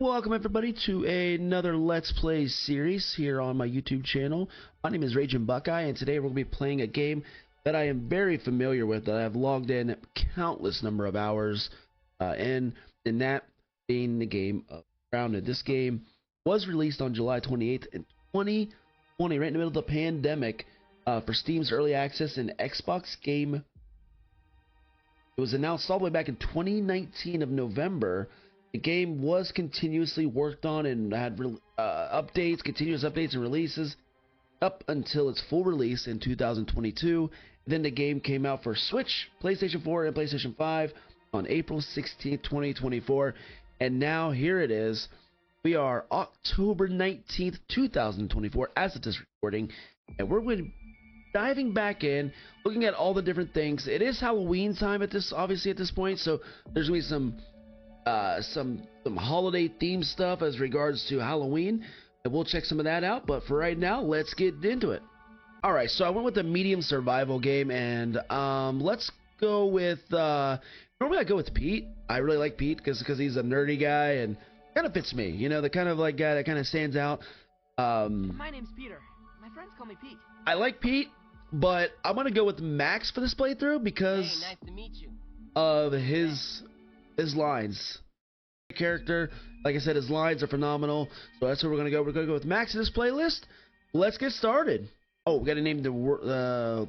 Welcome everybody to another Let's Play series here on my YouTube channel. My name is Raging Buckeye, and today we're going to be playing a game that I am very familiar with, that I have logged in countless number of hours in, and that being the game of Grounded. This game was released on July 28th in 2020, right in the middle of the pandemic, for Steam's Early Access and Xbox Game. It was announced all the way back in 2019 of November. The game was continuously worked on and had updates, continuous updates and releases up until its full release in 2022. Then the game came out for Switch, PlayStation 4, and PlayStation 5 on April 16th, 2024. And now here it is. We are October 19th, 2024 as of this recording. And we're going to be diving back in, looking at all the different things. It is Halloween time at this point, so there's going to be some holiday themed stuff as regards to Halloween, and we'll check some of that out. But for right now, let's get into it. All right, so I went with the medium survival game, and let's go with normally I go with Pete. I really like Pete because he's a nerdy guy and kind of fits me, you know, the kind of like guy that kind of stands out. My name's Peter. My friends call me Pete. I like Pete, but I'm gonna go with Max for this playthrough because Hey, nice to meet you. of his lines. Character, like I said, his lines are phenomenal, so that's where we're gonna go. We're gonna go with Max in this playlist. Let's get started. Oh, we gotta name the world.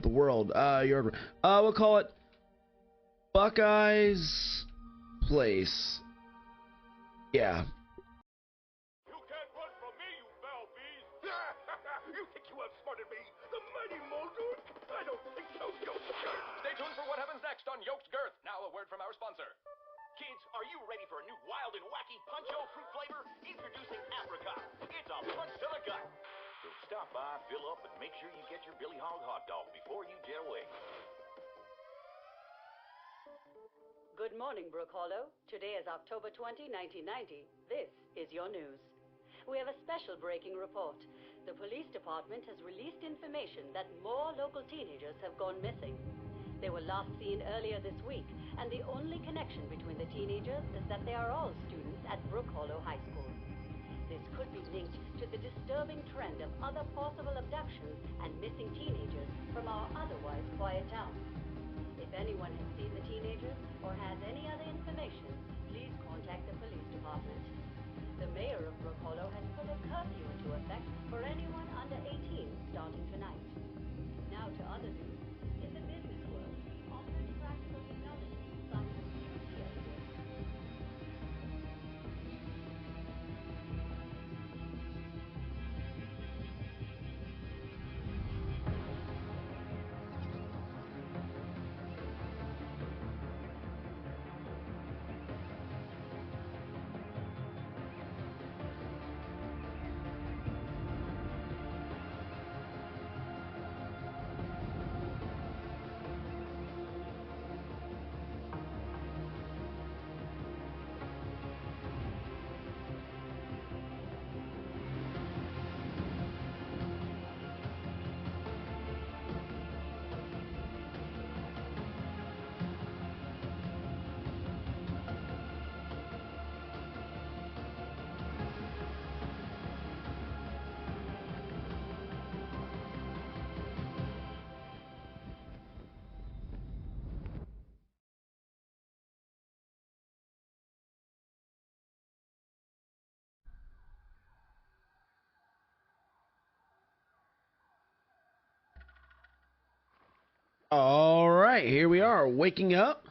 We'll call it Buckeye's Place. Yeah. You can't run from me, you foul beast! You think you outsmarted me? The mighty Mulder? I don't think so, Yokes Girth! Stay tuned for what happens next on Yokes Girth. Now a word from our sponsor. Kids, are you ready for a new wild and wacky Punch-O fruit flavor? Introducing Apricot. It's a punch to the gut. So stop by, fill up, and make sure you get your Billy Hog hot dog before you jet away. Good morning, Brook Hollow. Today is October 20, 1990. This is your news. We have a special breaking report. The police department has released information that more local teenagers have gone missing. They were last seen earlier this week, and the only connection between the teenagers is that they are all students at Brook Hollow High School. This could be linked to the disturbing trend of other possible abductions and missing teenagers from our otherwise quiet town. If anyone has seen the teenagers or has any other information, please contact the police department. The mayor of Brook Hollow has put a curfew into effect for anyone under 18 starting tonight. Now to other news. In the business world, offering practical technology, science, and security experts. All right, here we are, waking up.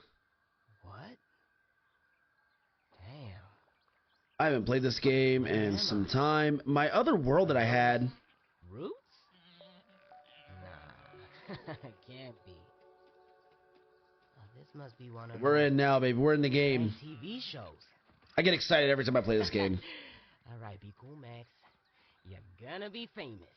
What? Damn. I haven't played this game in some time. My other world that I had. Roots? Nah. Can't be. Oh, this must be one of We're those in now, baby. We're in the game. TV shows. I get excited every time I play this game. Alright, be cool, Max. You're gonna be famous.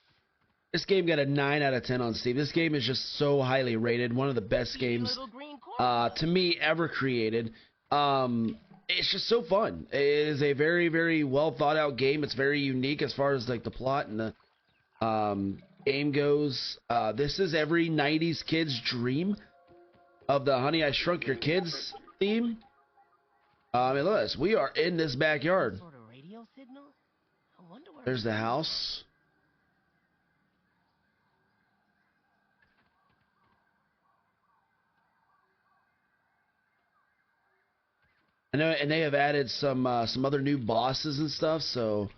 This game got a 9 out of 10 on Steam. This game is just so highly rated. One of the best games Little green corn. to me ever created. It's just so fun. It is a very, very well thought out game. It's very unique as far as like the plot and the game goes. This is every 90s kid's dream of the Honey I Shrunk Your Kids theme. I mean, look at this. We are in this backyard. Sort of radio radio signal? I wonder where There's the house. I know, and they have added some other new bosses and stuff, so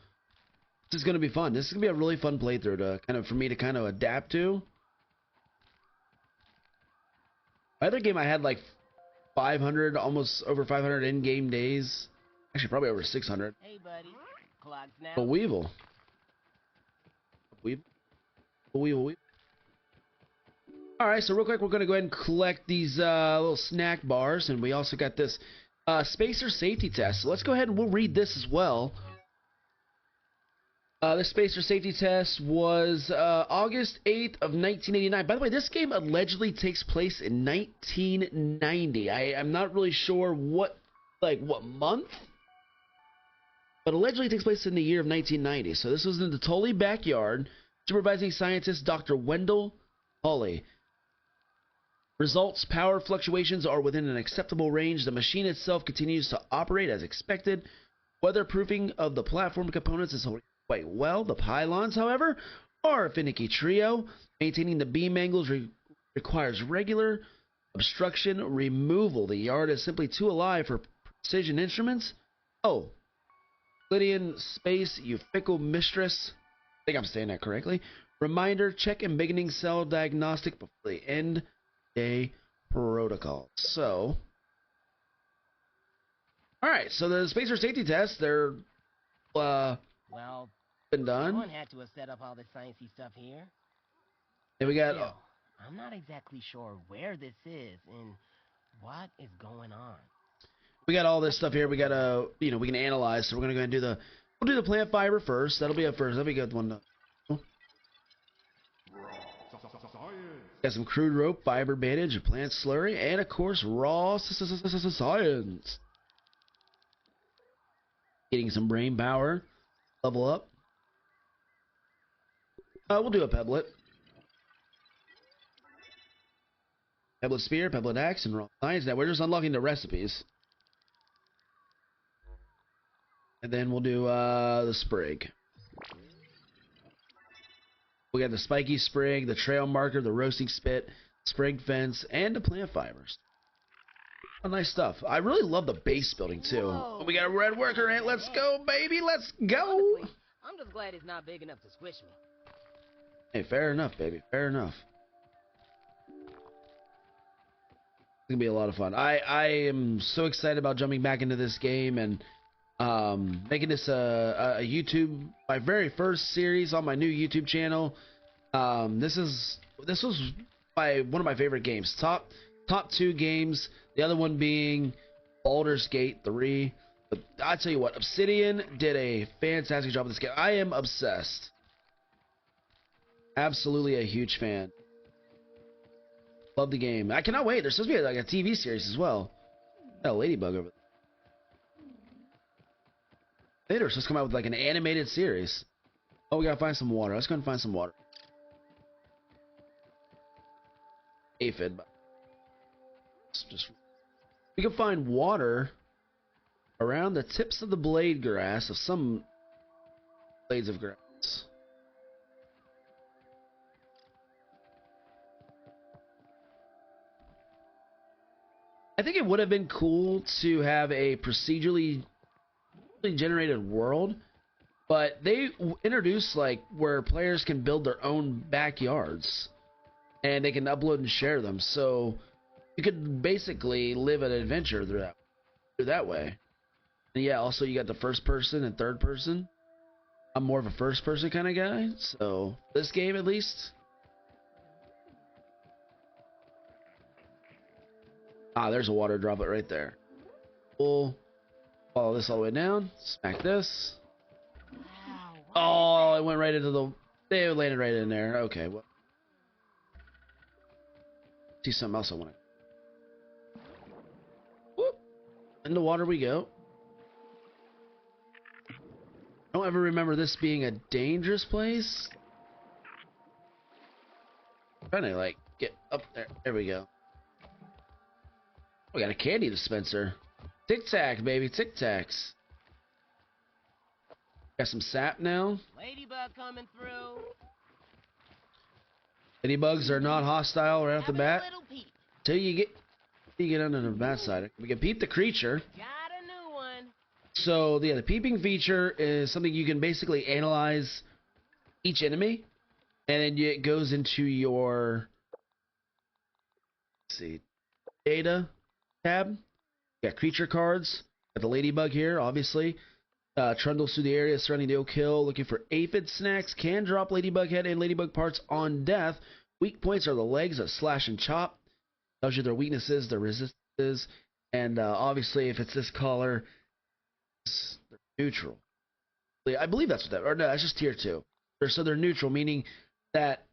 this is gonna be fun. This is gonna be a really fun playthrough to for me to kind of adapt to. My other game I had like 500, almost over 500 in-game days. Actually, probably over 600. Hey, buddy. Clock's now. But Weevil. Weevil. Alright, so real quick, we're going to go ahead and collect these little snack bars. And we also got this spacer safety test. So let's go ahead and we'll read this as well. The spacer safety test was August 8th of 1989. By the way, this game allegedly takes place in 1990. I'm not really sure what month, but allegedly it takes place in the year of 1990. So this was in the Tully backyard. Supervising scientist Dr. Wendell Hawley. Results: power fluctuations are within an acceptable range. The machine itself continues to operate as expected. Weatherproofing of the platform components is holding quite well. The pylons, however, are a finicky trio. Maintaining the beam angles requires regular obstruction removal. The yard is simply too alive for precision instruments. Oh, Lydian space, you fickle mistress. I think I'm saying that correctly. Reminder: check and beginning cell diagnostic before the end day protocol. So, all right. So the spacer safety tests, they're Well, been done. someone had to have set up all this sciencey stuff here. And we got. Still, I'm not exactly sure where this is and what is going on. We got all this stuff here. We got we can analyze. So we're gonna go ahead and we'll do the plant fiber first. That'll be a first. That'll be a good one. Got some crude rope, fiber bandage, a plant slurry, and of course raw science. Getting some brain power. Level up. We'll do a pebblet. Pebblet spear, pebblet axe, and raw science. Now we're just unlocking the recipes. And then we'll do the sprig. We got the spiky sprig, the trail marker, the roasting spit, sprig fence, and the plant fibers. Oh, nice stuff. I really love the base building too. Whoa. We got a red worker ant. Let's go, baby. Let's go. Honestly, I'm just glad it's not big enough to squish me. Hey, fair enough, baby. Fair enough. It's gonna be a lot of fun. I am so excited about jumping back into this game and making this a YouTube, my very first series on my new YouTube channel. This was one of my favorite games. Top two games. The other one being Baldur's Gate 3. But I tell you what, Obsidian did a fantastic job with this game. I am obsessed. Absolutely a huge fan. Love the game. I cannot wait. There's supposed to be like a TV series as well. Got a ladybug over there. They're supposed to come out with like an animated series. Oh, we gotta find some water. Let's go and find some water. Aphid. We can find water around the tips of the blade grass of some blades of grass. I think it would have been cool to have a procedurally generated world, but they introduced like where players can build their own backyards and they can upload and share them, so you could basically live an adventure through that way. And yeah, also you got the first person and third person. I'm more of a first person kind of guy, so this game at least. Ah, there's a water droplet right there. We'll follow this all the way down. Smack this. Wow, Oh, it went right into the... They landed right in there. Okay, well... See something else I want to... Whoop! In the water we go. I don't ever remember this being a dangerous place. I'm trying to, like, get up there. There we go. We got a candy dispenser. Tic Tac, baby. Tic Tacs. Got some sap now. Ladybug coming through. Ladybugs are not hostile right off the Having bat. a little peep. Till you get under the bat side. We can peep the creature. Got a new one. So yeah, the peeping feature is something you can basically analyze each enemy, and then it goes into your data tab. You got creature cards. Got the ladybug here, obviously. Trundles through the area surrounding the Oak Hill, looking for aphid snacks. Can drop ladybug head and ladybug parts on death. Weak points are the legs that slash and chop. Tells you their weaknesses, their resistances, and obviously if it's this color, they're neutral. I believe that's what that, or no, that's just tier 2. So they're neutral, meaning that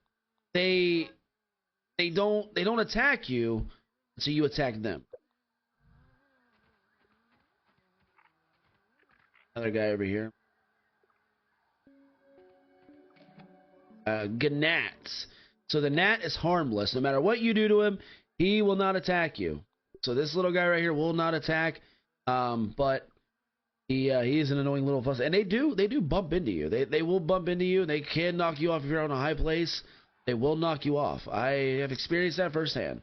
they don't attack you, so you attack them. Another guy over here. Gnats. So the gnat is harmless. No matter what you do to him, he will not attack you. So this little guy right here will not attack, but he is an annoying little fuss. And they do bump into you. They will bump into you. They can knock you off if you're on a high place. They will knock you off. I have experienced that firsthand.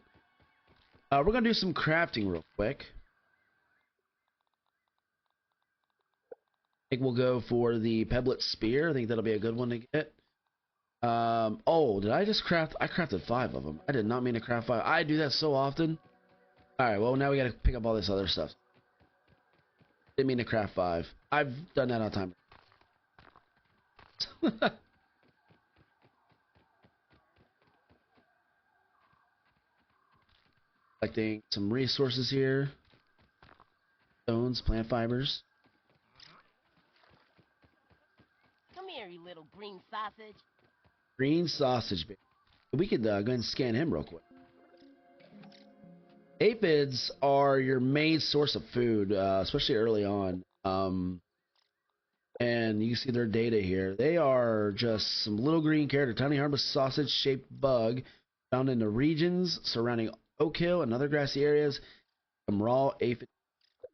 We're gonna do some crafting real quick. I think we'll go for the pebblet spear. I think that'll be a good one to get. Oh, did I just craft? I crafted 5 of them. I did not mean to craft 5. I do that so often. Alright, well, now we gotta pick up all this other stuff. Didn't mean to craft 5. I've done that all the time. Collecting some resources here. Stones, plant fibers. Come here, you little green sausage. Green sausage, baby. We could go ahead and scan him real quick. Aphids are your main source of food, especially early on. And you see their data here. They are just some little green character, tiny harmless sausage-shaped bug found in the regions surrounding Oak Hill and other grassy areas. Some raw aphid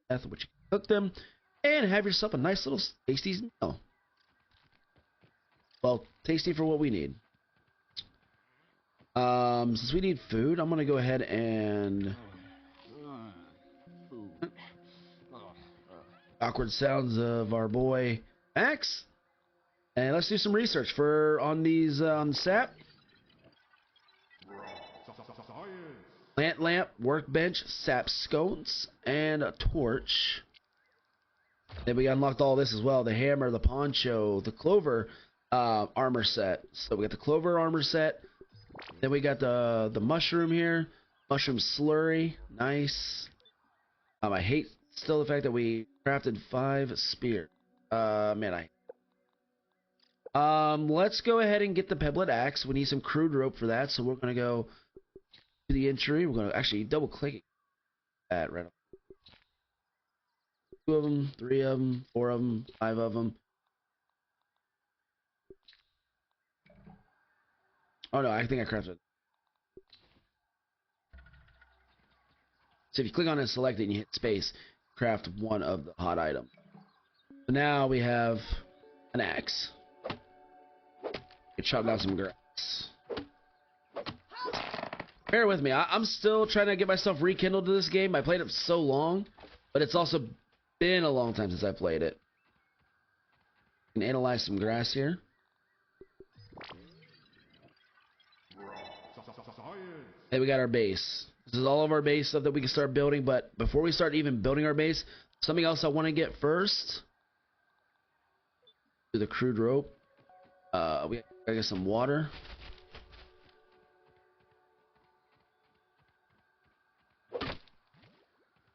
death, which you can cook them and have yourself a nice little tasty meal. Well, tasty for what we need. Since we need food, I'm gonna go ahead and awkward sounds of our boy Max, and let's do some research on these on sap. Plant lamp, workbench, sap scones, and a torch. Then we unlocked all this as well: the hammer, the poncho, the clover armor set. So we got the clover armor set. Then we got the mushroom here, mushroom slurry, nice. I hate still the fact that we crafted 5 spears. Man, let's go ahead and get the pebblet axe. We need some crude rope for that, so we're gonna go to the entry. We're gonna actually double click that right. 2 of them, 3 of them, 4 of them, 5 of them. Oh no, I think I crafted. So if you click on it and select it and you hit space, craft 1 of the hot items. So now we have an axe. You chop down some grass. Bear with me, I'm still trying to get myself rekindled to this game. I played it so long, but it's also been a long time since I played it. You can analyze some grass here. And we got our base. This is all of our base stuff that we can start building, but before we start even building our base, something else I want to get first. Do the crude rope. We gotta get some water.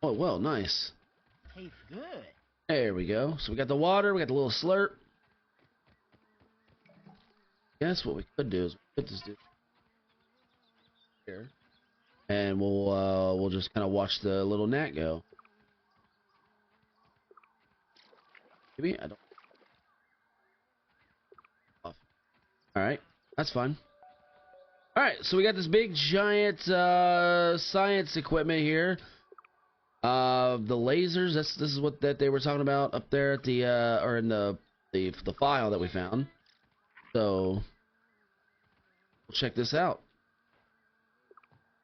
Oh, well, nice. Tastes good. There we go. So we got the water, we got the little slurp. Guess what we could do is we could just do here, and we'll just kind of watch the little gnat go. Maybe I don't. All right, that's fine. All right, so we got this big giant science equipment here. The lasers. This is what that they were talking about up there at the or in the the file that we found. So we'll check this out.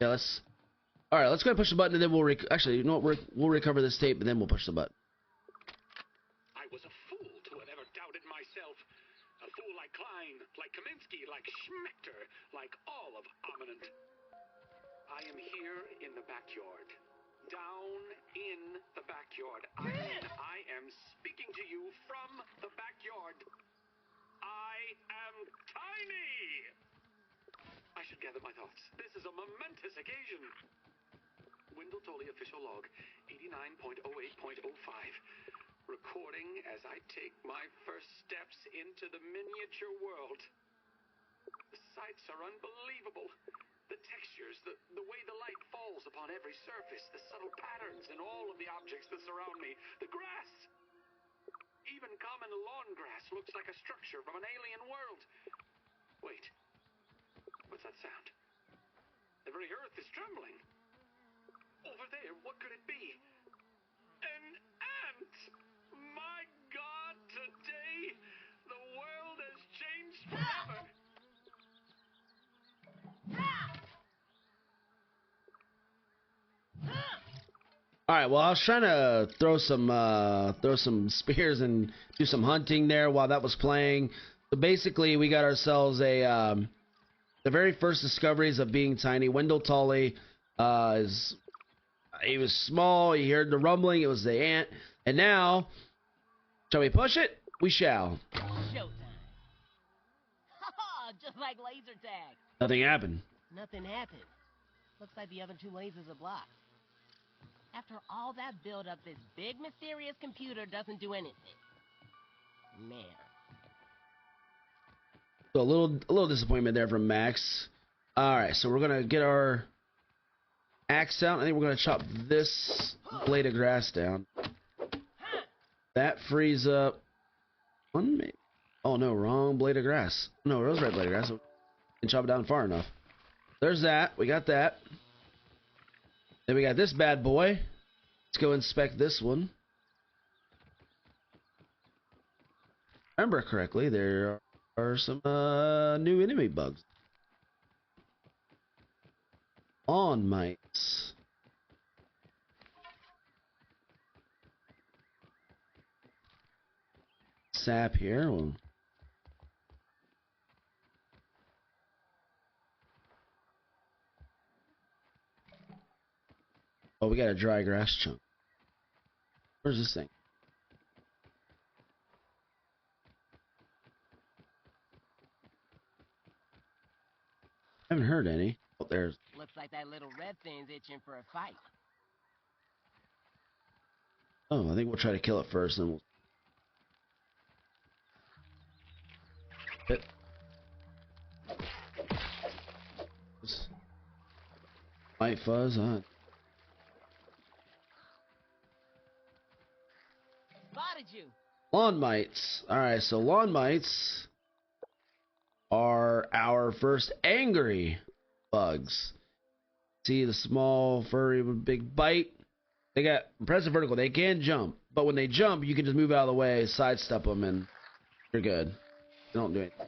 Yeah, let's. All right, let's go ahead and push the button, and then we'll actually, you know what? We'll recover this tape, and then we'll push the button. I was a fool to have ever doubted myself. A fool like Klein, like Kaminsky, like Schmechter, like all of Ominent. I am here in the backyard. Down in the backyard. I am speaking to you from the backyard. I am tiny! I should gather my thoughts. This is a momentous occasion. Wendell Tully official log 89.08.05. Recording as I take my first steps into the miniature world. The sights are unbelievable. The textures, the way the light falls upon every surface, the subtle patterns in all of the objects that surround me, the grass. Even common lawn grass looks like a structure from an alien world. Wait, what's that sound? The very earth is trembling. Over there, what could it be? An ant! My God, today, the world has changed forever. All right. Well, I was trying to throw some spears and do some hunting there while that was playing. So basically, we got ourselves the very first discoveries of being tiny. Wendell Tully he was small. He heard the rumbling. It was the ant. And now, shall we push it? We shall. Showtime. Just like laser tag. Nothing happened. Nothing happened. Looks like the other two lasers are blocked. After all that build-up, this big mysterious computer doesn't do anything. Man. So a little disappointment there from Max. All right, so we're gonna get our axe out. I think we're gonna chop this blade of grass down. That frees up one. Oh no, wrong blade of grass. No, it was right blade of grass. So we can chop it down far enough. There's that. We got that. Then we got this bad boy. Let's go inspect this one. Remember correctly, there are some new enemy bugs. Lawn mites. Sap here. Well, oh, we got a dry grass chunk. Where's this thing? I haven't heard any. Oh, there's. Looks like that little red thing's itching for a fight. Oh, I think we'll try to kill it first, then we'll. Hit. White fuzz, huh? Spotted you. Lawn mites. Alright, so lawn mites are our first angry bugs. See the small, furry, with big bite? They got impressive vertical. They can jump, but when they jump, you can just move out of the way, sidestep them, and you're good. They don't do anything.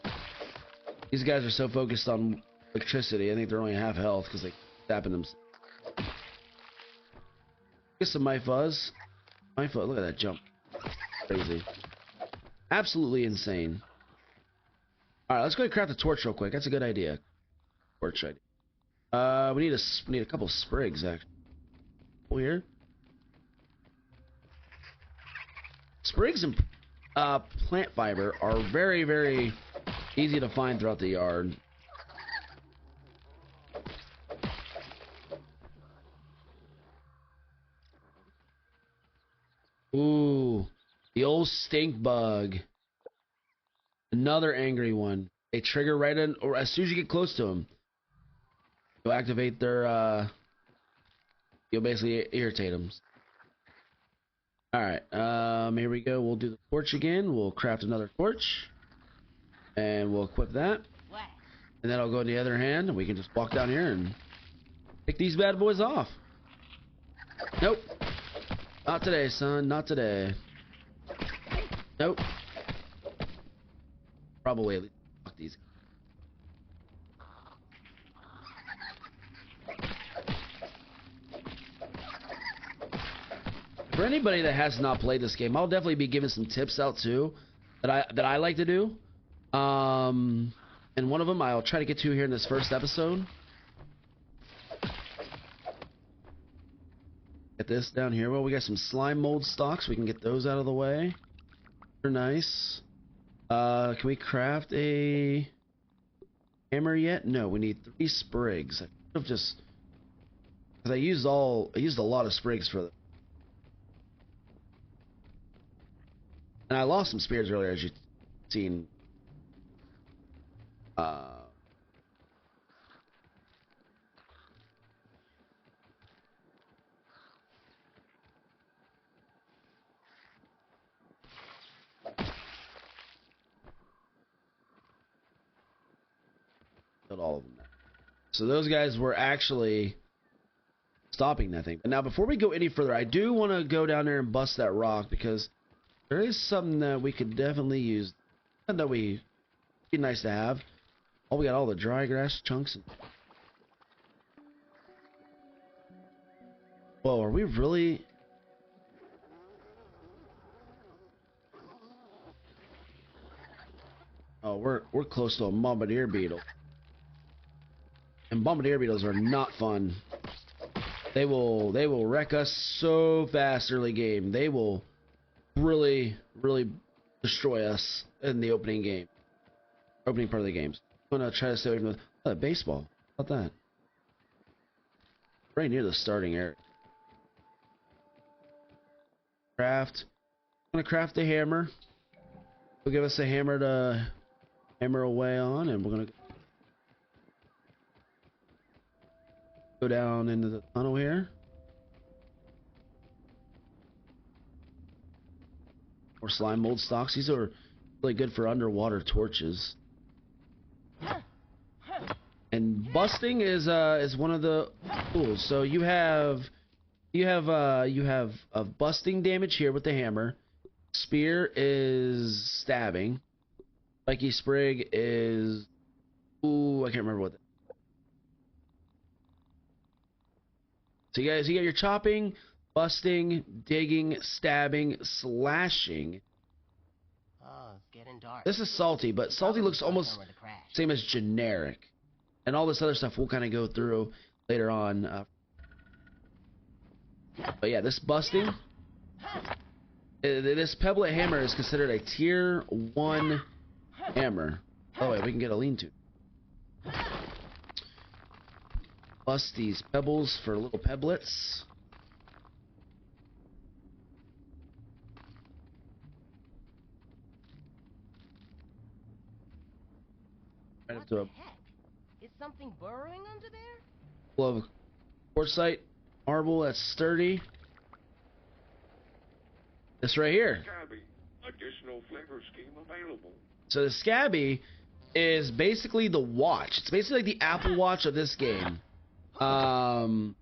These guys are so focused on electricity, I think they're only half health because they tapping them. Get some my fuzz. My fuzz, look at that jump. Crazy. Absolutely insane. Alright, let's go ahead and craft a torch real quick. That's a good idea. Torch idea. We need a couple sprigs, actually. Oh, here. Sprigs and plant fiber are very, very easy to find throughout the yard. Ooh, the old stink bug. Another angry one. They trigger right in, or as soon as you get close to them, you'll activate their, you'll basically irritate them. Alright, here we go. We'll do the torch again. We'll craft another torch. And we'll equip that. And then I'll go in the other hand, and we can just walk down here and pick these bad boys off. Nope. Not today, son. Not today. Nope. probably at least fuck these. For anybody that has not played this game, I'll definitely be giving some tips out too that I like to do. And one of them I'll try to get to here in this first episode. Get this down here. Well, we got some slime mold stocks. We can get those out of the way. They're nice. Can we craft a hammer yet? No, we need 3 sprigs. I could have just, because I used a lot of sprigs for them. And I lost some spears earlier, as you've seen. Killed all of them. So those guys were actually stopping that thing. But now, before we go any further, I do want to go down there and bust that rock, because there is something that we could definitely use. And that would be nice to have. Oh, we got all the dry grass chunks. Whoa, are we really? Oh, we're close to a bombardier beetle. And bombardier beetles are not fun. They will wreck us so fast early game. They will really destroy us in the opening game. Opening part of the games. I'm gonna try to stay away from the baseball. How about that? Right near the starting area. Craft. I'm gonna craft a hammer. We'll give us a hammer to hammer away on, and we're gonna go down into the tunnel here. Or slime mold stocks. These are really good for underwater torches. And busting is one of the tools. So you have busting damage here with the hammer. Spear is stabbing. Spiky sprig is, ooh, I can't remember what. So you got your chopping, busting, digging, stabbing, slashing. Oh, it's getting dark. This is salty, but salty looks almost same as generic. And all this other stuff we'll kind of go through later on. But yeah, this busting. This pebblet hammer is considered a tier 1 hammer. Oh wait, we can get a lean-to. Bust these pebbles for little pebblets. Right up to a Is something burrowing under there? glove of quartzite marble that's sturdy. This right here. Scabby. Additional flavor scheme available. So the Scabby is basically the watch. It's basically like the Apple Watch of this game. Or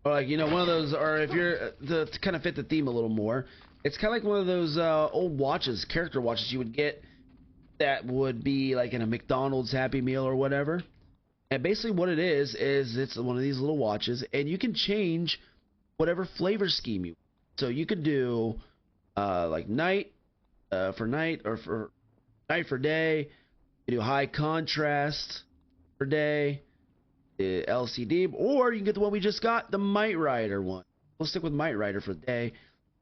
like, you know, one of those, or if you're to kind of fit the theme a little more, it's kind of like one of those old watches, character watches you would get that would be like in a McDonald's Happy Meal or whatever. And basically what it is it's one of these little watches, and you can change whatever flavor scheme you want. So you could do like night for night, or for night for day. You do high contrast for day, LCD, or you can get the one we just got, the Might Rider one. We'll stick with Might Rider for the day,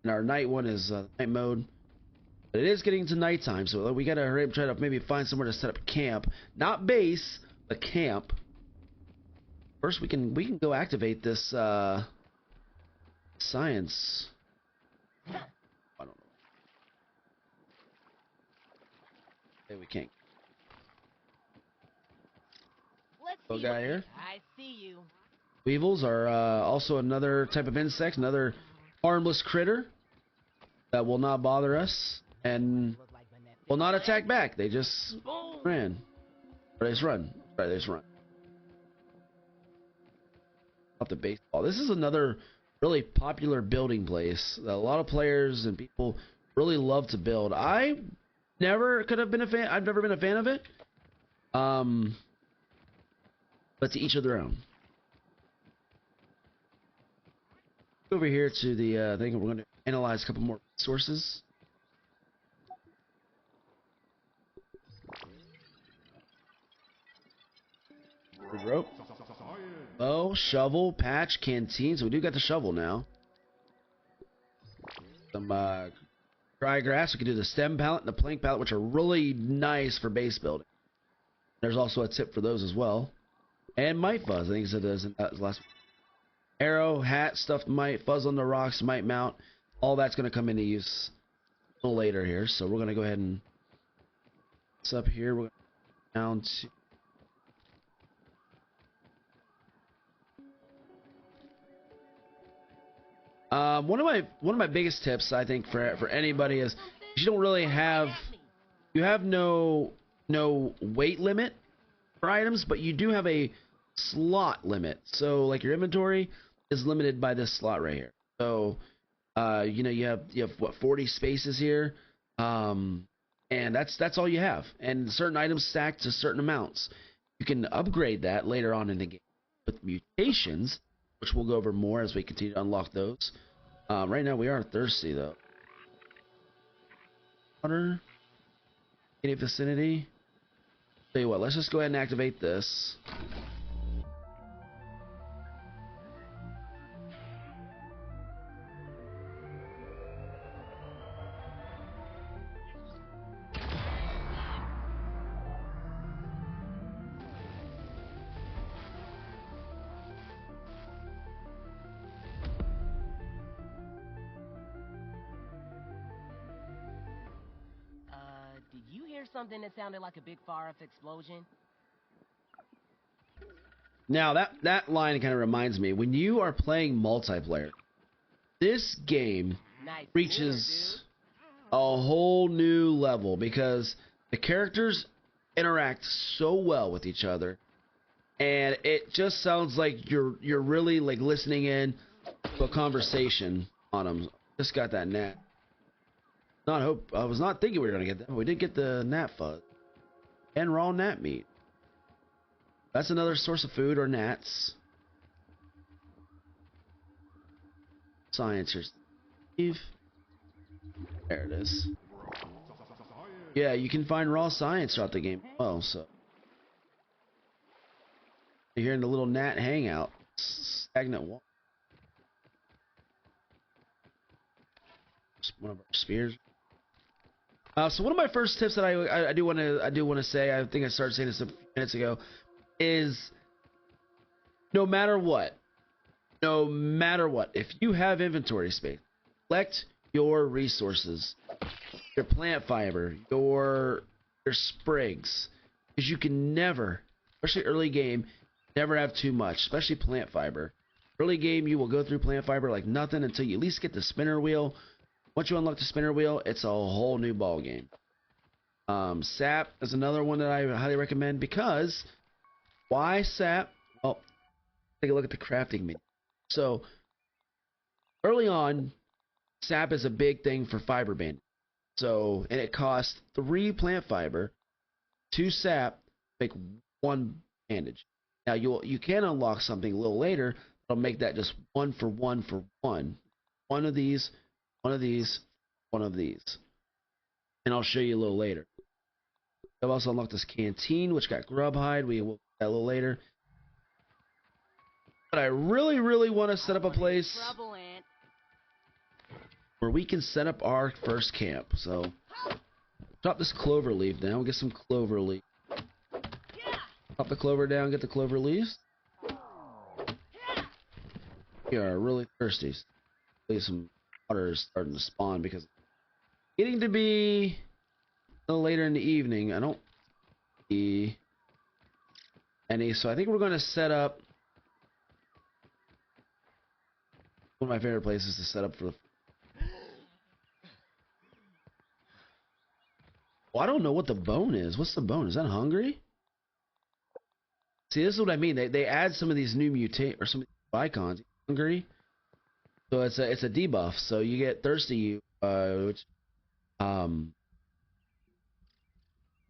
and our night one is night mode. But it is getting to nighttime, so we gotta hurry up and try to maybe find somewhere to set up camp. Not base, but camp. First, we can go activate this science. I don't know. Okay, we can't. Let's Little see guy what- here. I see you. Weevils are also another type of insect, another harmless critter that will not bother us and Look like when that will not attack back. They just boom. ran. Or they just run. Right, they just run. Off the baseball. This is another really popular building place that a lot of players and people really love to build. I never could have been a fan. I've never been a fan of it. But to each of their own. Over here to the thing, we're going to analyze a couple more sources. Rope. Oh, shovel, patch, canteen. So we do got the shovel now. Some dry grass. We can do the stem pallet and the plank pallet, which are really nice for base building. There's also a tip for those as well. And mite fuzz, I think it is in that last one. Arrow, hat, stuffed mite, fuzz on the rocks, mite mount. All that's going to come into use a little later here. So we're going to go ahead and it's up here. We're going down to one of my biggest tips, I think, for anybody is you don't really have no weight limit for items, but you do have a slot limit. So like your inventory is limited by this slot right here. So you know, you have what, 40 spaces here, and that's all you have. And certain items stack to certain amounts. You can upgrade that later on in the game with mutations, which we'll go over more as we continue to unlock those. Right now we are thirsty though. Water. Any vicinity. Tell you what, let's just go ahead and activate this. Did you hear something that sounded like a big fire-up explosion? Now that line kind of reminds me, when you are playing multiplayer, this game Nice reaches a whole new level because the characters interact so well with each other, and it just sounds like you're really like listening in to a conversation on them. Just got that gnat. I was not thinking we were gonna get that, but we did get the gnat fuzz and raw gnat meat. That's another source of food, or gnats. Science here. There it is. Yeah, you can find raw science throughout the game as well, so. You're hearing the little gnat hangout. Stagnant water. One of our spears. So one of my first tips that I do want to say, I think I started saying this a few minutes ago, is no matter what, if you have inventory space, collect your resources, your plant fiber, your sprigs, because you can never, especially early game, never have too much, especially plant fiber. Early game, you will go through plant fiber like nothing until you at least get the spinner wheel. Once you unlock the spinner wheel, it's a whole new ball game. Sap is another one that I highly recommend because why sap? Well, take a look at the crafting menu. So early on, sap is a big thing for fiber banding. So, and it costs 3 plant fiber, 2 sap, make 1 bandage. Now you can unlock something a little later that'll make that just 1 for 1 for 1. One of these, one of these, one of these. And I'll show you a little later. I've also unlocked this canteen, which got grub hide. We will do that a little later. But I really, really want to set up a place where we can set up our first camp. So, drop this clover leaf down. We'll get some clover leaf. Drop the clover down, get the clover leaves. We are really thirsty. Some water is starting to spawn because it's getting to be a little later in the evening. I don't see any, so I think we're going to set up one of my favorite places to set up for the. Well, I don't know what the bone is. What's the bone? Is that hungry? See, this is what I mean. They add some of these new mutate or some of these icons. Hungry. So it's a debuff. So you get thirsty, which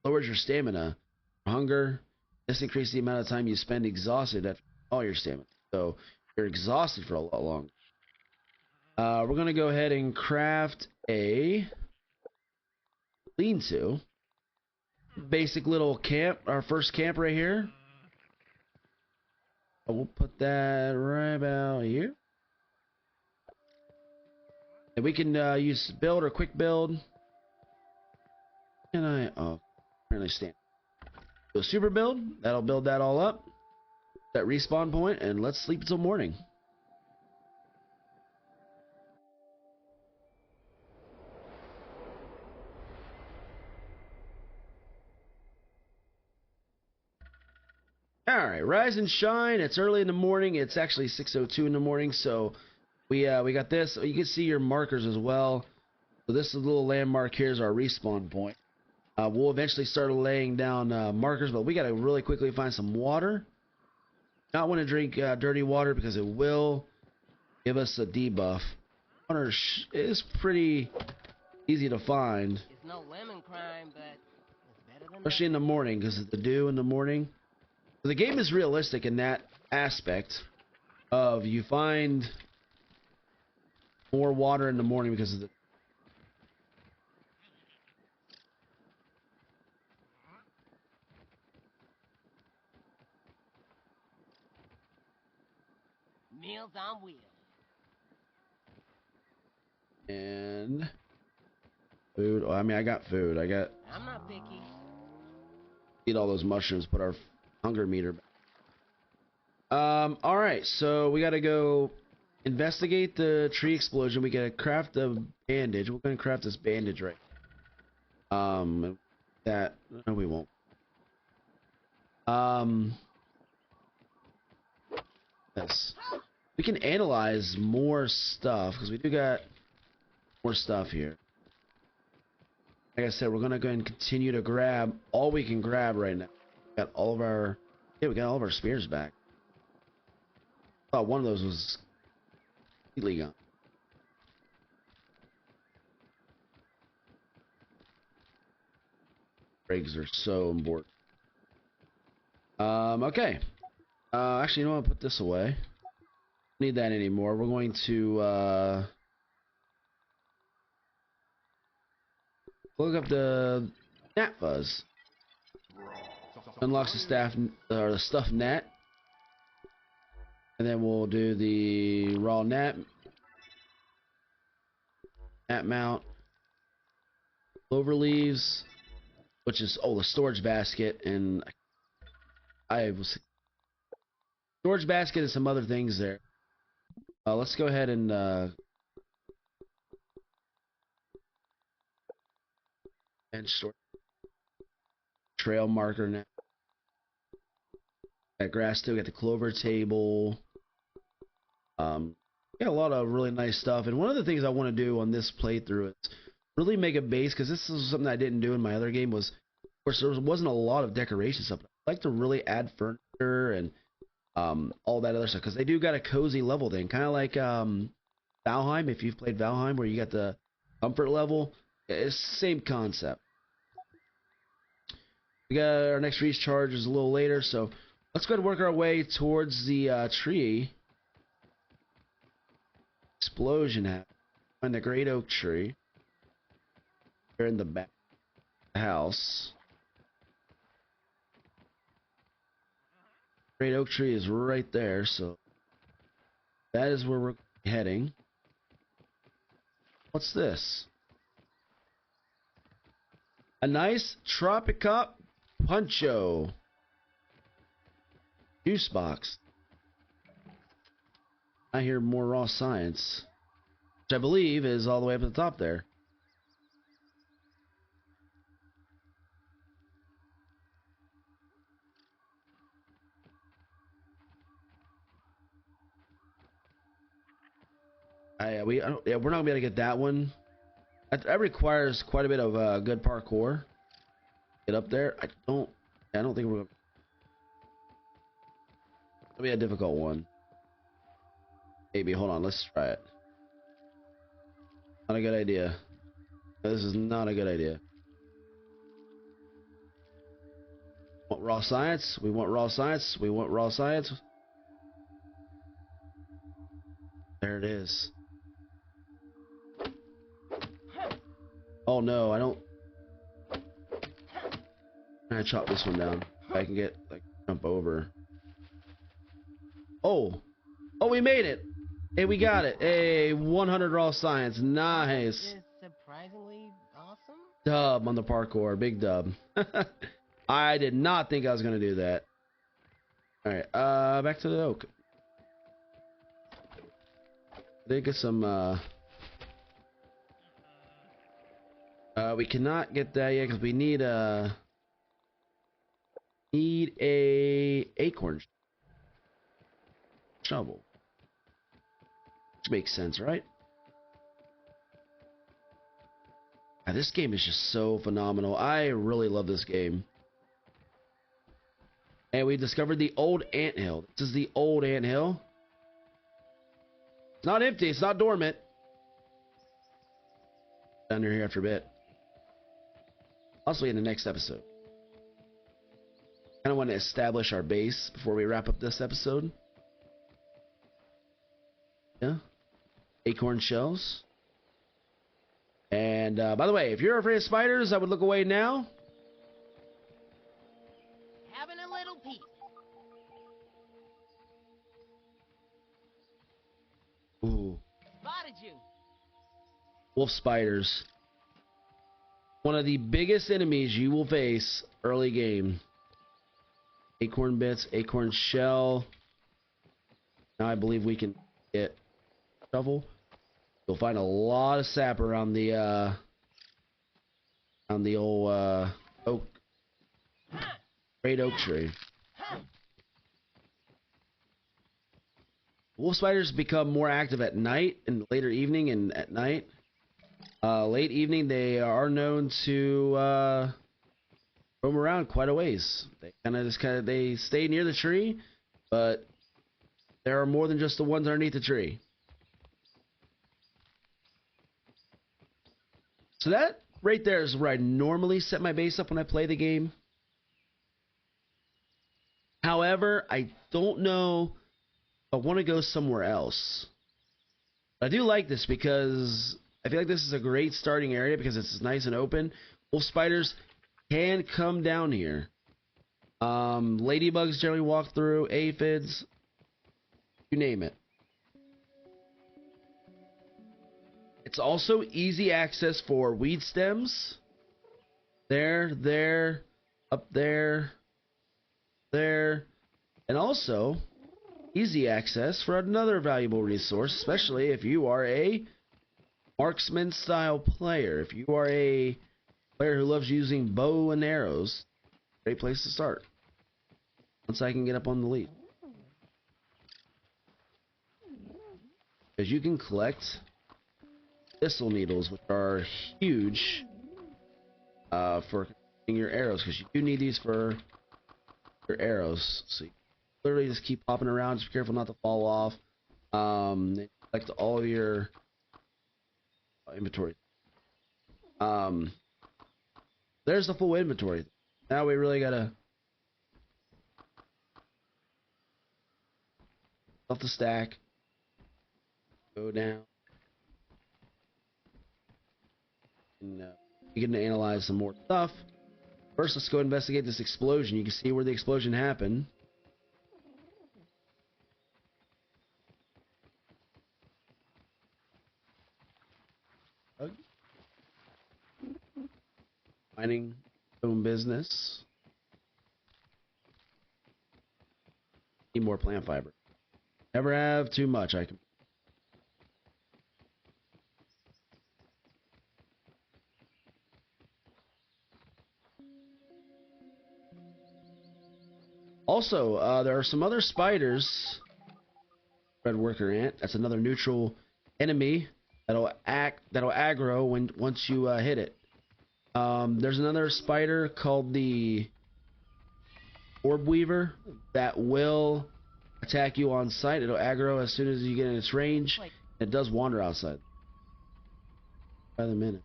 lowers your stamina, hunger. This increases the amount of time you spend exhausted after all your stamina. So you're exhausted for a lot longer. We're gonna go ahead and craft a lean-to. Basic little camp, our first camp right here. We'll put that right about here. And we can use build or quick build. And apparently stand. Do a super build. That'll build that all up. That respawn point, and let's sleep until morning. All right, rise and shine. It's early in the morning. It's actually 6:02 in the morning, so we got this. You can see your markers as well. So this little landmark here is our respawn point. We'll eventually start laying down markers, but we got to really quickly find some water. Not want to drink dirty water because it will give us a debuff. Water is pretty easy to find. It's no lemon crime, but it's better than Especially in the morning because of the dew in the morning. The game is realistic in that aspect of you find more water in the morning because of the Meals on Wheels. and food. Oh, I mean, I got food. I got I'm not picky. eat all those mushrooms. Put our hunger meter back. All right, so we got to go investigate the tree explosion. We got to craft the bandage. We're gonna craft this bandage right. That no, we won't. Yes. We can analyze more stuff because we do got more stuff here. Like I said, we're gonna go and continue to grab all we can grab right now. We got all of our spears back. I thought one of those was completely gone. Rigs are so important. Okay. Actually, you know what? I'll put this away. Don't need that anymore. We're going to look up the gnat fuzz. Unlocks the staff or the stuffed gnat, and then we'll do the raw gnat mount, clover leaves, which is the storage basket, and storage basket and some other things there. Let's go ahead and store trail marker now. Got grass still, got the clover table. Got a lot of really nice stuff. And one of the things I want to do on this playthrough is really make a base, because this is something I didn't do in my other game. Was, of course, there wasn't a lot of decoration stuff. I like to really add furniture and all that other stuff, because they do got a cozy level thing, kind of like Valheim. If you've played Valheim, where you got the comfort level, it's the same concept. We got our next recharge is a little later, so let's go ahead and work our way towards the tree explosion happened. Find the great oak tree. They're in the back of the house. Great oak tree is right there, so that is where we're heading. What's this? A nice Tropic Poncho juice box. I hear more raw science, which I believe is all the way up at the top there. We're not gonna be able to get that one. That requires quite a bit of good parkour. Get up there. I don't think we're gonna. It'll be a difficult one. Maybe. Hold on. Let's try it. Not a good idea. This is not a good idea. Want raw science? We want raw science. We want raw science. There it is. Oh no, I don't. I chop this one down. I can get like jump over. Oh, oh, we made it. Hey, we got it. Hey, 100 raw science. Nice. Is surprisingly awesome. Dub on the parkour. Big dub. I did not think I was gonna do that. All right, back to the oak. They get some. We cannot get that yet because we need a acorn shovel. Which makes sense, right? This game is just so phenomenal. I really love this game. And we discovered the old anthill. This is the old anthill. It's not empty. It's not dormant. Under here after a bit. Possibly in the next episode. I kind of want to establish our base before we wrap up this episode. Yeah. Acorn shells. And by the way, if you're afraid of spiders, I would look away now. Having a little peek. Ooh. Spotted you. Wolf spiders. One of the biggest enemies you will face early game. Acorn bits, acorn shell. Now I believe we can get shovel. You'll find a lot of sap around the old oak, great oak tree. Wolf spiders become more active at night, in the later evening and at night. Late evening, they are known to roam around quite a ways. They stay near the tree, but there are more than just the ones underneath the tree. So that right there is where I normally set my base up when I play the game. However, I don't know if I want to go somewhere else. I do like this because I feel like this is a great starting area because it's nice and open. Wolf spiders can come down here. Ladybugs generally walk through, aphids, you name it. It's also easy access for weed stems. There, up there, and also easy access for another valuable resource, especially if you are a marksman style player. If you are a player who loves using bow and arrows, great place to start. Once I can get up on the lead. Because you can collect thistle needles, which are huge for your arrows, because you do need these for your arrows. So you literally just keep popping around. Just be careful not to fall off. Collect all of your inventory. There's the full inventory. Now we really gotta off the stack. Go down. And we can analyze some more stuff. First, let's go investigate this explosion. You can see where the explosion happened. Mining stone business. Need more plant fiber. Never have too much. I can. Also, there are some other spiders. Red worker ant. That's another neutral enemy that'll aggro once you hit it. There's another spider called the orb weaver that will attack you on sight. It'll aggro as soon as you get in its range. It does wander outside. By the minute.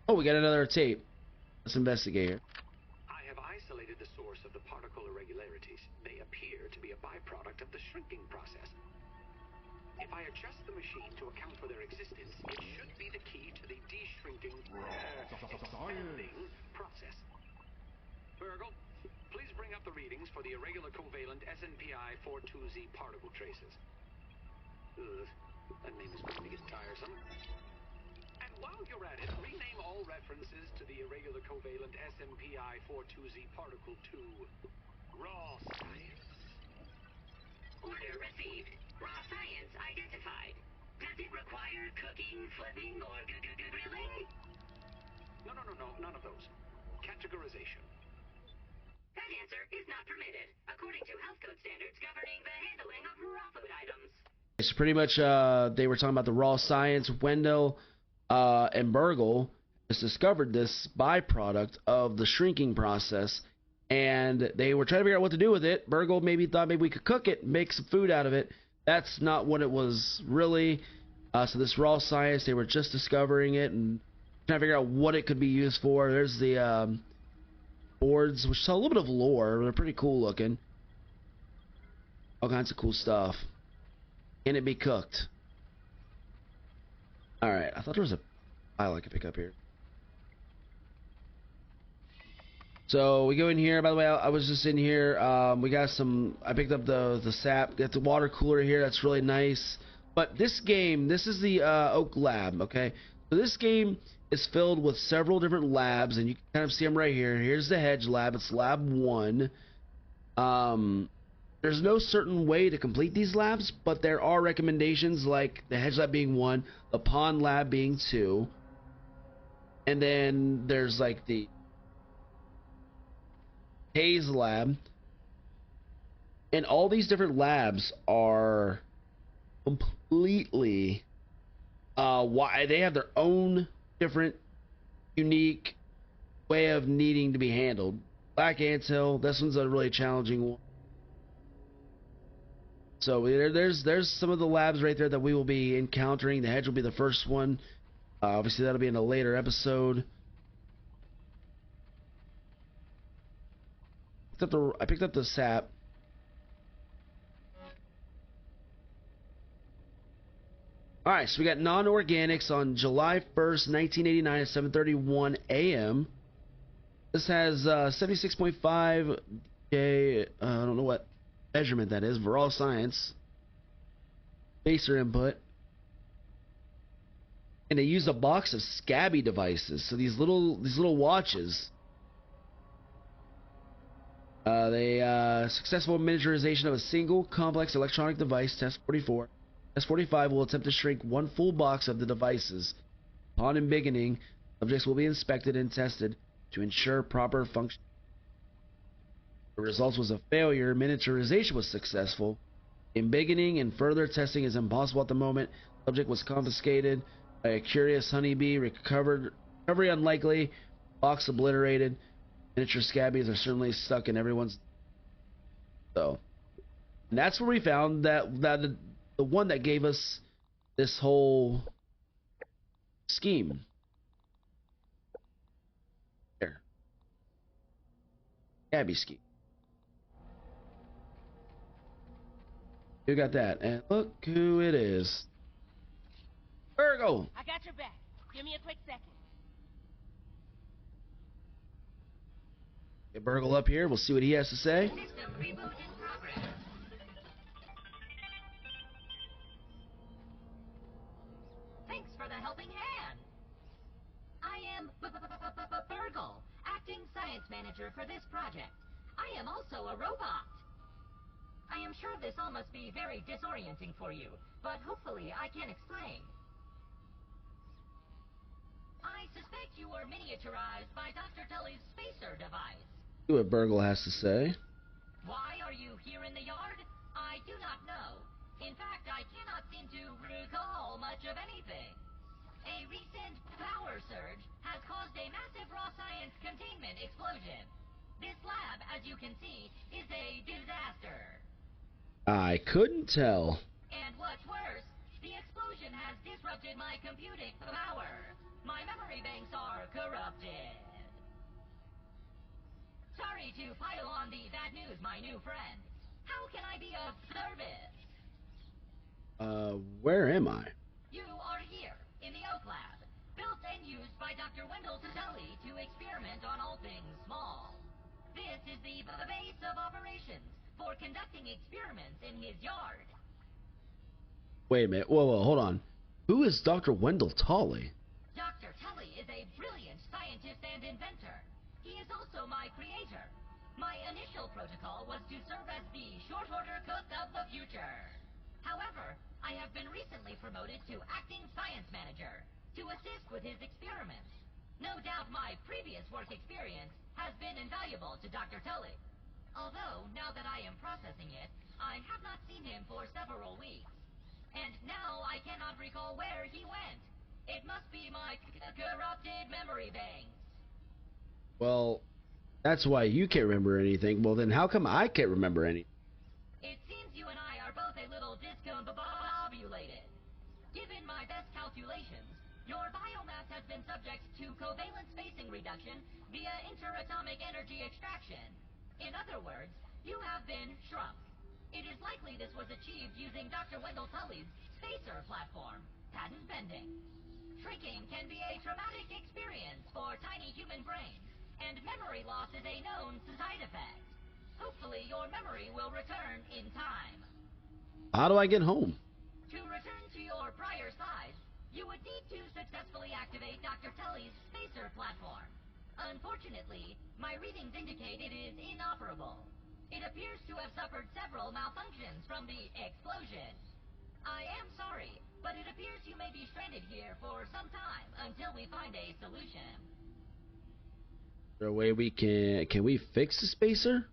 Oh, we got another tape. Let's investigate here. I have isolated the source of the particle irregularities. They appear to be a byproduct of the shrinking process. If I adjust the machine to account for their existence, it should be the key to the de-shrinking expanding process. Burgle, please bring up the readings for the irregular covalent SNPI 42Z particle traces. Ugh, that name is going to get tiresome. And while you're at it, rename all references to the irregular covalent SNPI 42Z particle to raw science. Order received. Raw science identified. Does it require cooking, flipping, or grilling? No, none of those. Categorization. That answer is not permitted, according to health code standards governing the handling of raw food items. So pretty much, they were talking about the raw science. Wendell and Burgle has discovered this byproduct of the shrinking process, and they were trying to figure out what to do with it. Burgle thought maybe we could cook it, make some food out of it. That's not what it was really. So this raw science, they were just discovering it and trying to figure out what it could be used for. There's the boards, which tell a little bit of lore. They're pretty cool looking. All kinds of cool stuff. Can it be cooked? Alright, I thought there was a file I could pick up here. So we go in here. By the way, I was just in here. We got some. I picked up the sap. Got the water cooler here. That's really nice. But this game, this is the Oak Lab. Okay, so this game is filled with several different labs, and you can kind of see them right here. Here's the Hedge Lab. It's Lab 1. There's no certain way to complete these labs, but there are recommendations, like the Hedge Lab being 1, the Pond Lab being 2, and then there's like the Haze Lab, and all these different labs are completely why they have their own different unique way of needing to be handled. Black Anthill, this one's a really challenging one. So there's some of the labs right there that we will be encountering. The Hedge will be the first one. Obviously that'll be in a later episode. I picked up the sap. Alright, so we got non-organics on July 1st, 1989 at 7:31 a.m. This has 76.5 K, I don't know what measurement that is, raw science. Spacer input. And they use a box of Scabby devices. So these little watches. Successful miniaturization of a single complex electronic device, Test 44. Test 45 will attempt to shrink one full box of the devices. Upon embiggening, subjects will be inspected and tested to ensure proper function. The results was a failure. Miniaturization was successful. Embiggening and further testing is impossible at the moment. Subject was confiscated by a curious honeybee. Recovery unlikely. Box obliterated. Miniature Scabbies are certainly stuck in everyone's. So, and that's where we found that the one that gave us this whole scheme. There. Scabby scheme. You got that, and look who it is. Virgo. I got your back. Give me a quick second. Get Burgle up here. We'll see what he has to say. System reboot in progress. Thanks for the helping hand. I am Burgle, acting science manager for this project. I am also a robot. I am sure this all must be very disorienting for you, but hopefully I can explain. I suspect you were miniaturized by Dr. Tully's spacer device. See what Burgle has to say. Why are you here in the yard? I do not know. In fact, I cannot seem to recall much of anything. A recent power surge has caused a massive raw science containment explosion. This lab, as you can see, is a disaster. I couldn't tell. And what's worse, the explosion has disrupted my computing power. My memory banks are corrupted. to pile on the bad news, my new friend. How can I be of service? Where am I? You are here, in the Oak Lab, built and used by Dr. Wendell Tully to experiment on all things small. This is the base of operations for conducting experiments in his yard. Wait a minute. Whoa, hold on. Who is Dr. Wendell Tully? Dr. Tully is a brilliant scientist and inventor. He is also my creator. My initial protocol was to serve as the short order cook of the future. However, I have been recently promoted to acting science manager to assist with his experiments. No doubt my previous work experience has been invaluable to Dr. Tully. Although, now that I am processing it, I have not seen him for several weeks. And now I cannot recall where he went. It must be my corrupted memory banks. Well, that's why you can't remember anything. Well, then how come I can't remember anything? It seems you and I are both a little discombobulated. Given my best calculations, your biomass has been subject to covalent spacing reduction via interatomic energy extraction. In other words, you have been shrunk. It is likely this was achieved using Dr. Wendell Tully's spacer platform, patent pending. Shrinking can be a traumatic experience for tiny human brains, and memory loss is a known side effect. Hopefully your memory will return in time. How do I get home? To return to your prior size, you would need to successfully activate Dr. Tully's spacer platform. Unfortunately, my readings indicate it is inoperable. It appears to have suffered several malfunctions from the explosion. I am sorry, but it appears you may be stranded here for some time until we find a solution. Is there a way we can we fix the spacer?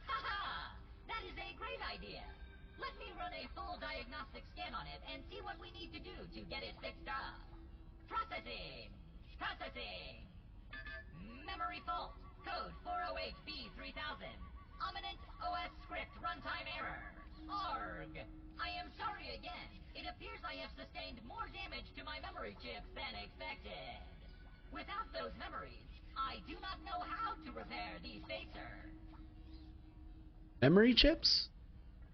Haha! That is a great idea. Let me run a full diagnostic scan on it and see what we need to do to get it fixed up. Processing! Processing! Memory fault. Code 408B3000. Ominent OS script runtime error. ARG. I am sorry again. It appears I have sustained more damage to my memory chips than expected. Without those memories, I do not know how to repair the spacer. Memory chips?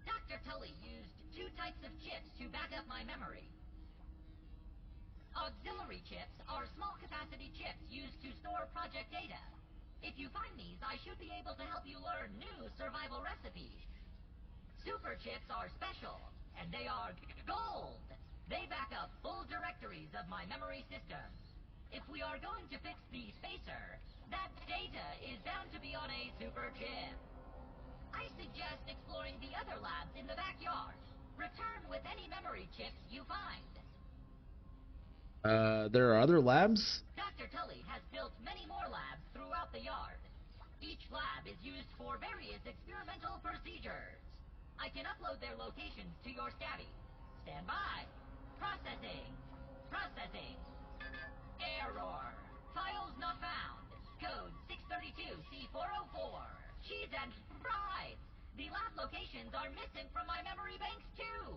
Dr. Tully used two types of chips to back up my memory. Auxiliary chips are small capacity chips used to store project data. If you find these, I should be able to help you learn new survival recipes. Super chips are special, and they are gold. They back up full directories of my memory systems. If we are going to fix the spacer, that data is bound to be on a super chip. I suggest exploring the other labs in the backyard. Return with any memory chips you find. There are other labs? Dr. Tully has built many more labs throughout the yard. Each lab is used for various experimental procedures. I can upload their locations to your Scabby. Stand by. Processing. Processing. Error. Files not found. Code 632C404. Cheese and fries. The lab locations are missing from my memory banks too.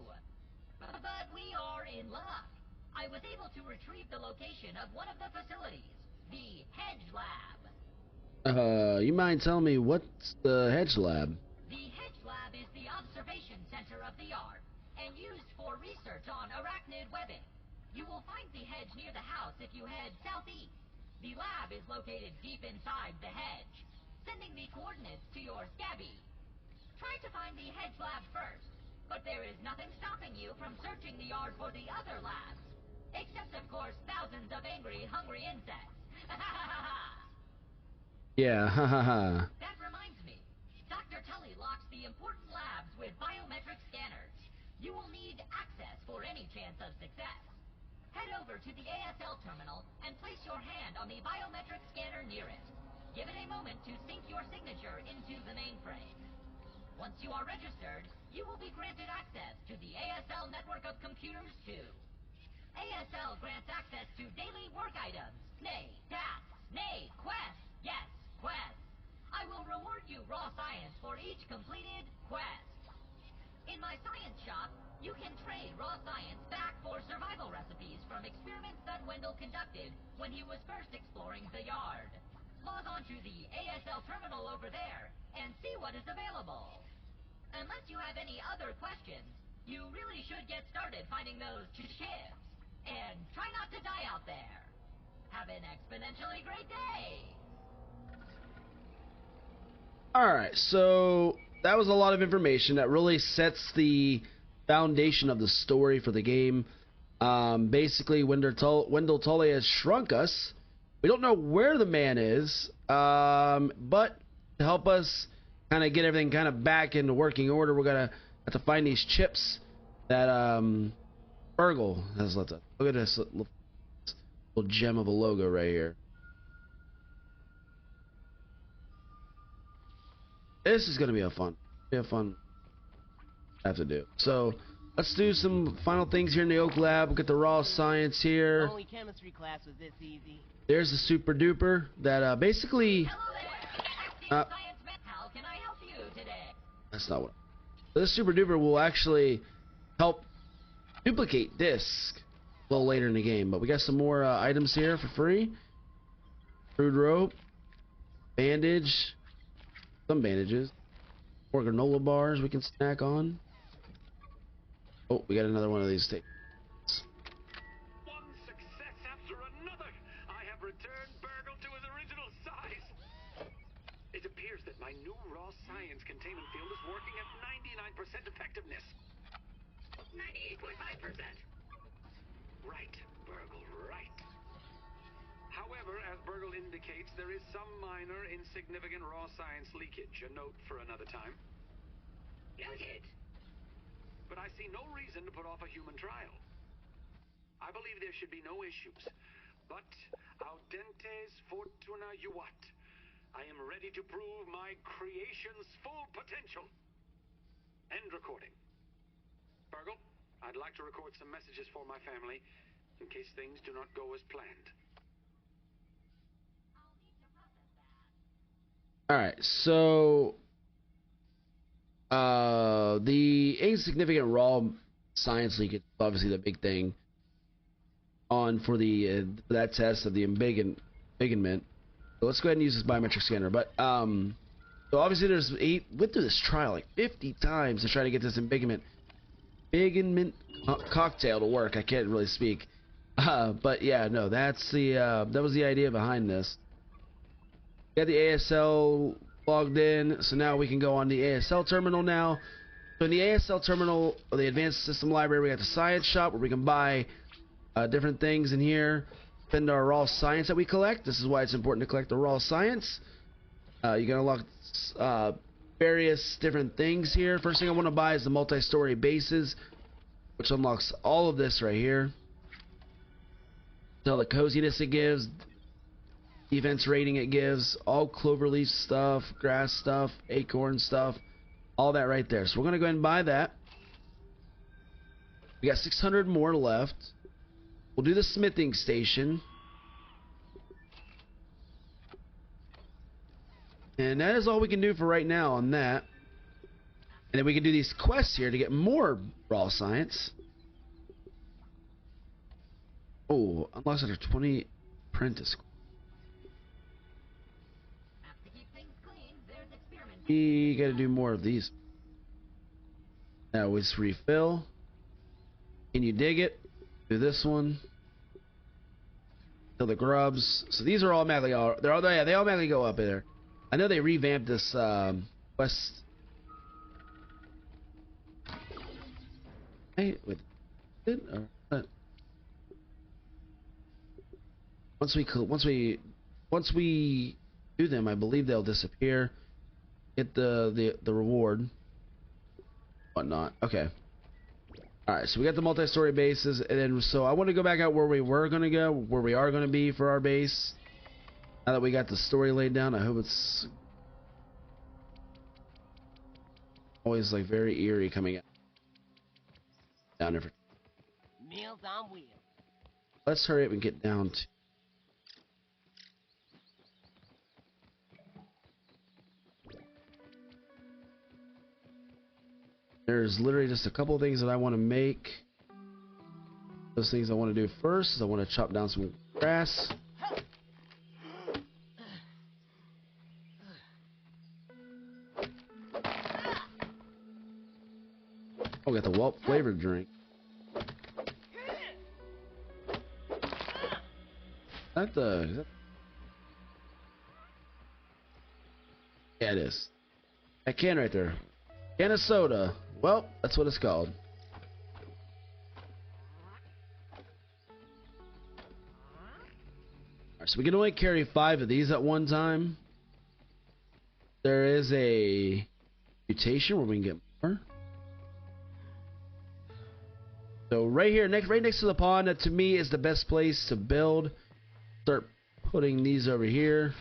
But we are in luck. I was able to retrieve the location of one of the facilities, the Hedge Lab. You mind telling me what's the Hedge Lab? The Hedge Lab is the observation center of the yard, and used for research on arachnid webbing. You will find the hedge near the house if you head southeast. The lab is located deep inside the hedge, sending the coordinates to your Scabby. Try to find the Hedge Lab first, but there is nothing stopping you from searching the yard for the other labs. Except, of course, thousands of angry, hungry insects. Yeah, hahaha. That reminds me. Dr. Tully locks the important labs with biometric scanners. You will need access for any chance of success. Head over to the ASL terminal and place your hand on the biometric scanner near it. Give it a moment to sync your signature into the mainframe. Once you are registered, you will be granted access to the ASL network of computers too. ASL grants access to daily work items, nay, tasks, nay, quests, yes, quests. I will reward you raw science for each completed quest. In my science shop, you can trade raw science back for survival recipes from experiments that Wendell conducted when he was first exploring the yard. Log on to the ASL ESL terminal over there and see what is available. Unless you have any other questions, you really should get started finding those ships. And try not to die out there. Have an exponentially great day. Alright, so that was a lot of information that really sets the foundation of the story for the game. Basically, Wendell Tully has shrunk us. We don't know where the man is, but to help us kind of get everything kind of back into working order, we're going to have to find these chips that Burgle has left us. Look at this little gem of a logo right here. This is going to be a fun have to do. So let's do some final things here in the Oak Lab. We'll get the raw science here. Only chemistry class was this easy. There's the super duper that basically. Hello there. Acting Science Man. How can I help you today? That's not what. This super duper will actually help duplicate disc a little later in the game. But we got some more items here for free. Crude rope, bandage, some bandages, more granola bars we can snack on. Oh, we got another one of these things. One success after another. I have returned Burgle to his original size. It appears that my new raw science containment field is working at 99% effectiveness. 98.5%. Right, Burgle, right. However, as Burgle indicates, there is some minor, insignificant raw science leakage. A note for another time. Noted. But I see no reason to put off a human trial. I believe there should be no issues. But audentes fortuna juvat. I am ready to prove my creation's full potential. End recording. Burgle, I'd like to record some messages for my family in case things do not go as planned. Alright, so the insignificant raw science leak is obviously the big thing on for the that test of the embiggenment. So let's go ahead and use this biometric scanner. But so obviously went through this trial like 50 times to try to get this embiggenment cocktail to work. I can't really speak. But yeah, no, that's the that was the idea behind this. Got the ASL logged in, so now we can go on the ASL terminal now. So in the ASL terminal, or the Advanced System Library, we got the Science Shop where we can buy different things in here. Spend our raw science that we collect. This is why it's important to collect the raw science. You can unlock various different things here. First thing I want to buy is the multi-story bases, which unlocks all of this right here. All the coziness it gives, defense rating it gives, all cloverleaf stuff, grass stuff, acorn stuff, all that right there. So we're going to go ahead and buy that. We got 600 more left. We'll do the smithing station. And that is all we can do for right now on that. And then we can do these quests here to get more raw science. Oh, unlocks under 20 apprentice. We gotta do more of these. Now it's refill. Can you dig it? Do this one. Kill the grubs. So these are automatically they automatically go up there. I know they revamped this quest. Hey, with it or what? Once we do them, I believe they'll disappear. Get the reward, whatnot. Okay. All right. So we got the multi-story bases, and then so I want to go back out where we were gonna go, where we are gonna be for our base. Now that we got the story laid down, I hope it's always like very eerie coming out down there. Meals on wheels. Let's hurry up and get down to. There's literally just a couple of things that I want to make. Those things I want to do first is I want to chop down some grass. Oh, we got the Whelp flavored drink. Is that... Yeah, it is. That can right there. Can of soda. Well, that's what it's called. Alright, so we can only carry 5 of these at one time. There is a mutation where we can get more. So right here, right next to the pond, that to me is the best place to build. Start putting these over here.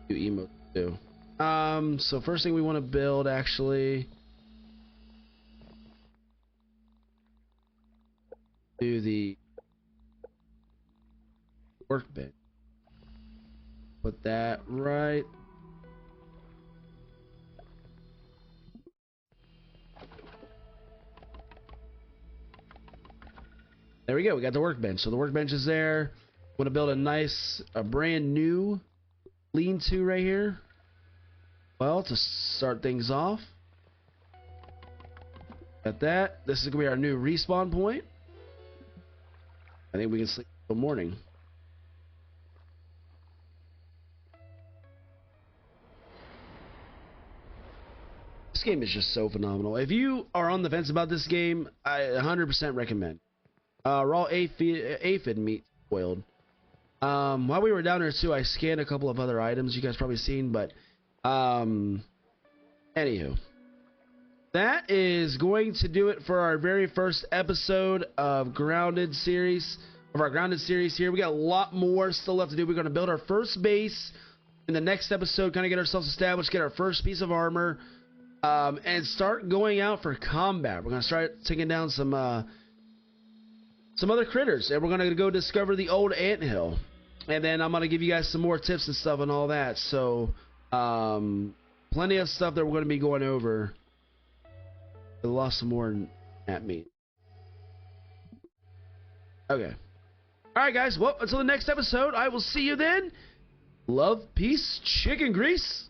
Do emotes too. So first thing we want to build actually, do the workbench. Put that right. There we go. We got the workbench. So the workbench is there. Want to build a brand new lean-to right here. Well, to start things off, got that. This is gonna be our new respawn point. I think we can sleep till morning. This game is just so phenomenal. If you are on the fence about this game, I 100% recommend. Raw aphid meat boiled. While we were down there too, I scanned a couple of other items you guys probably seen, but anywho, that is going to do it for our very first episode of our Grounded series here. We got a lot more still left to do. We're going to build our first base in the next episode, kind of get ourselves established, get our first piece of armor, and start going out for combat. We're going to start taking down some other critters, and we're going to go discover the old anthill. And then I'm going to give you guys some more tips and stuff and all that. So, plenty of stuff that we're going to be going over. I lost some more at me. Okay. Alright, guys. Well, until the next episode, I will see you then. Love, peace, chicken grease.